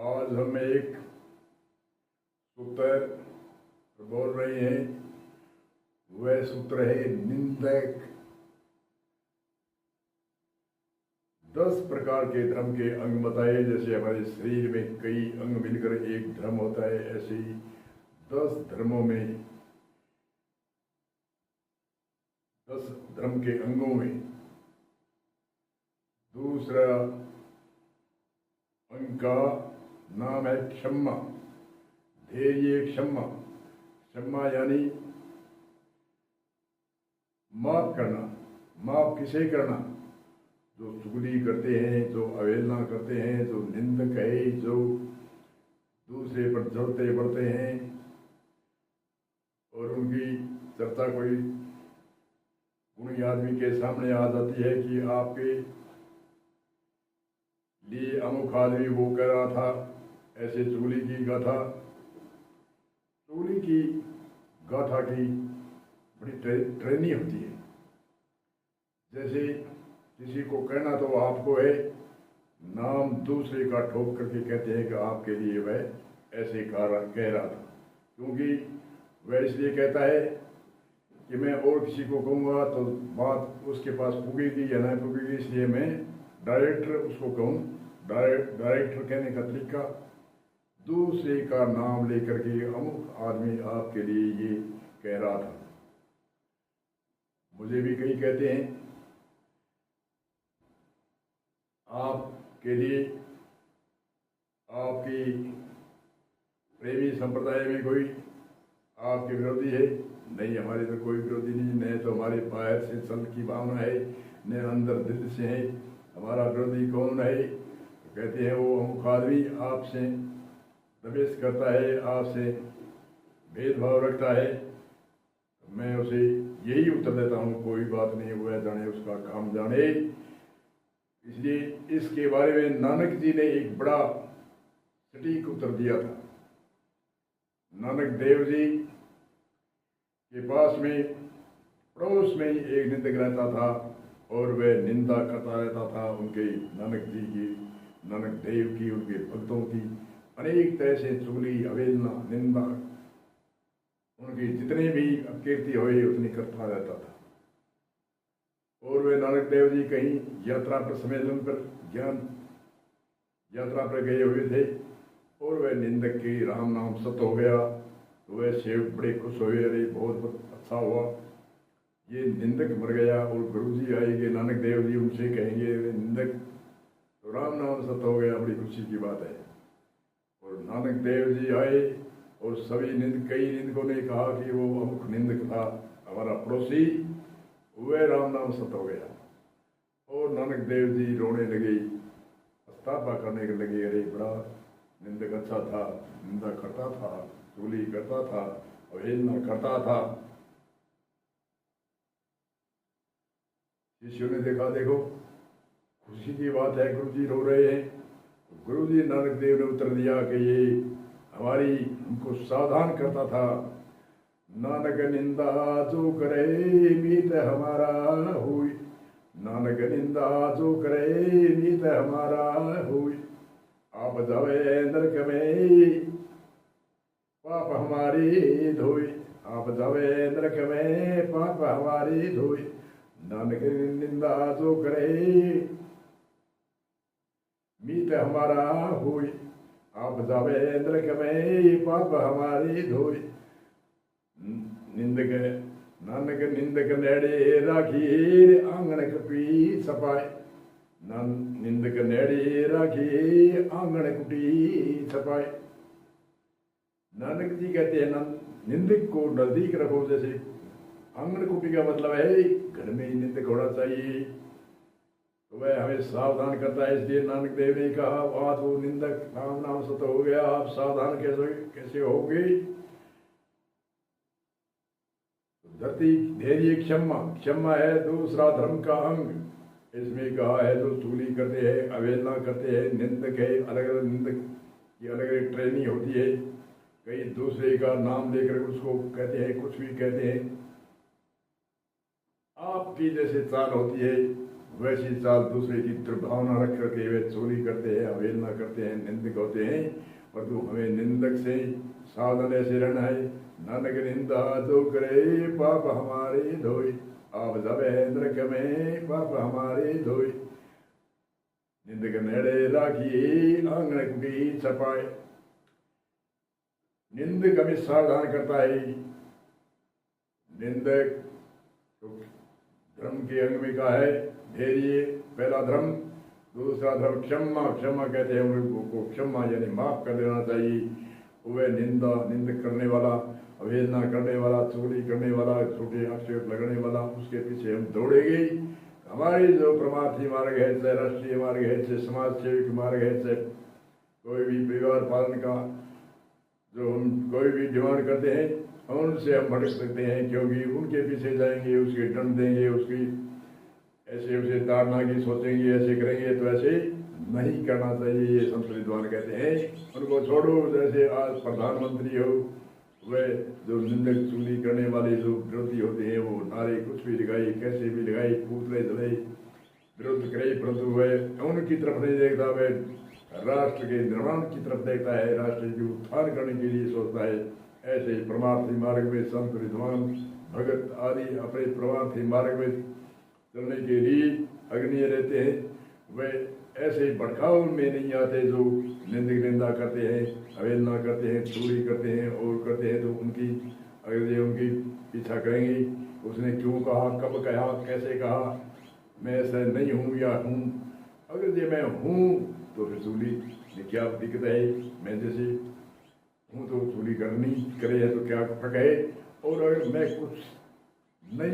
आज हम एक सूत्र बोल रहे हैं। वह सूत्र है निंदक। 10 प्रकार के धर्म के अंग बताए। जैसे हमारे शरीर में कई अंग मिलकर एक धर्म होता है, ऐसे ही 10 धर्मों में 10 धर्म के अंगों में दूसरा अंग का नाम है क्षमा। धैर्य क्षमा। क्षमा यानी माफ करना। माफ किसे करना? जो चुगली करते हैं, जो अवहेलना करते हैं, जो निंदक है, जो दूसरे पर जलते बढ़ते हैं और उनकी चर्चा कोई गुणी आदमी के सामने आ जाती है कि आपके लिए अमुक आदमी वो कह रहा था, ऐसे चुगली की गाथा। चुगली की गाथा की बड़ी ट्रेनिंग होती है। जैसे किसी को कहना तो आपको है, नाम दूसरे का ठोक करके कहते हैं कि आपके लिए वह ऐसे कह रहा था। क्योंकि वह इसलिए कहता है कि मैं और किसी को कहूँगा तो बात उसके पास पुगेगी या नहीं पुगेगी, इसलिए मैं डायरेक्टर उसको कहूँ। डायरेक्टर कहने का तरीका दूसरे का नाम लेकर के अमुक आदमी आपके लिए ये कह रहा था। मुझे भी कई कहते हैं आपके लिए, आपकी प्रेमी संप्रदाय में कोई आपके विरोधी है? नहीं, हमारे तो कोई विरोधी नहीं। न तो हमारे बाहर से सल की भावना है, न अंदर दिल से है। हमारा विरोधी कौन है? तो कहते हैं वो अमुक आदमी आपसे दबेश करता है, आपसे भेदभाव रखता है। मैं उसे यही उत्तर देता हूँ, कोई बात नहीं, हुआ जाने उसका काम जाने। इसलिए इसके बारे में नानक जी ने एक बड़ा सटीक उत्तर दिया था। नानक देव जी के पास में पड़ोस में ही एक निंदक रहता था और वह निंदा करता रहता था उनके नानक जी की, नानक देव की, उनके भक्तों की अनेक तरह से चुगली, अवहेलना, निंदा, उनकी जितने भी अपकीर्ति हुई उतनी करता रहता था। और वे नानक देव जी कहीं यात्रा पर, सम्मेलन पर, ज्ञान यात्रा पर गए हुए थे और वह निंदक की राम नाम सत्य हो गया तो वह सेवक बड़े खुश हुए। अरे बहुत अच्छा हुआ, ये निंदक मर गया। और गुरु जी आएंगे, नानक देव जी उनसे कहेंगे निंदक तो राम नाम सत्य हो गया, बड़ी खुशी की बात है। और नानक देव जी आए और सभी कई निंदकों ने कहा कि वो अमुक निंदक था हमारा पड़ोसी, वह राम नाम सत्य हो गया। और नानक देव जी रोने लगे, पछतावा करने लगे। अरे बड़ा निंदक अच्छा था, निंदा करता था, चुगली करता था, अवहेलना करता था। शिष्यों ने देखा, देखो खुशी की बात है, गुरु जी रो रहे हैं। गुरु जी नानक देव ने उत्तर दिया कि ये हमारी हमको सावधान करता था। नानक निंदा जो करे मीत हमारा हुई, नानक निंदा जो करे मीत हमारा हुई। आप जावे नरक में पाप हमारी धोई, आप जावे नरक में पाप हमारी धोई। नानक निंदा जो करे मीत हमारा हुई, आप जावे नरक में पाप हमारी धोई। निंदक नानक निंदक नेड़े राखी आंगन कपी सपाए, निंदक नेड़े राखी आंगन कुटी सपाए। नानक जी कहते हैं निंदक को नजदीक रखो। जैसे आंगन कुटी का मतलब है घर में ही निंदक होना चाहिए, तो वह हमें सावधान करता है। इसलिए नानक देव ने कहा आज वो निंदक राम नाम सत्य हो गया, आप सावधान कैसे होगे? धरती धैर्य क्षमा। क्षमा है दूसरा धर्म का अंग। इसमें कहा है जो चुगली करते हैं, अवहेलना करते हैं, निंदक है, अलग अलग निंदक की अलग अलग ट्रेनिंग होती है। कई दूसरे का नाम लेकर उसको कहते हैं, कुछ भी कहते हैं। आपकी जैसे चाल होती है वैसी चाल दूसरे की दुर्भावना रख करके वे चोरी करते हैं, अवहेलना करते हैं, निंदक होते हैं। पर तू हमें निंदक से सावधान ऐसे रहना है। नानक निंदा जो करे पाप हमारे धोई, आप जब नरक में पाप हमारे धोई। निंदक नेड़े राखिए आंगन की छपाए। निंदक हमें सावधान करता है। निंदक तो धर्म के अंग में का है धैर्य, पहला धर्म। दूसरा धर्म क्षमा, क्षमा कहते हैं उनको, क्षमा यानी माफ कर देना चाहिए। वह निंदक करने वाला, अवहेलना करने वाला, चोरी करने वाला, छोटे आक्षेप लगाने वाला, उसके पीछे हम दौड़ेंगे। हमारे जो परमार्थी मार्ग है, चाहे राष्ट्रीय मार्ग है, चाहे समाज सेविक मार्ग है, चाहे कोई भी परिवार पालन का जो हम कोई भी डिमांड करते हैं, उनसे हम भटक सकते हैं। क्योंकि उनके पीछे जाएंगे, उसके दंड देंगे, उसकी ऐसे उसे ताड़ना की सोचेंगे, ऐसे करेंगे, तो ऐसे नहीं करना चाहिए। ये संत विद्वान कहते हैं उनको छोड़ो। जैसे आज प्रधानमंत्री हो, वह जो निंदक चुगली करने वाले जो विरोधी होते हैं, वो नारे कुछ भी लगाए, कैसे भी लगाए, पुतले जले, विरोध करे, परंतु वह उनकी तरफ नहीं देखता। वह राष्ट्र के निर्माण की तरफ देखता है, राष्ट्र की उत्थान करने के लिए सोचता है। ऐसे ही परमार्थी मार्ग में संत विद्वान भगत आदि अपने परमार्थी मार्ग में चलने के लिए अग्नि रहते हैं। वे ऐसे भड़काव में नहीं आते जो निंदक निंदा करते हैं, अवहेलना करते हैं, चोरी करते हैं और करते हैं। तो उनकी अगर ये उनकी पीछा करेंगे, उसने क्यों कहा, कब कहा, कैसे कहा, मैं ऐसा नहीं हूँ या हूँ। अगर ये मैं हूँ तो फिर चोरी क्या दिक्कत है। मैं जैसे हूँ तो चोरी करनी करे है तो क्या फर्क है। और अगर मैं कुछ नहीं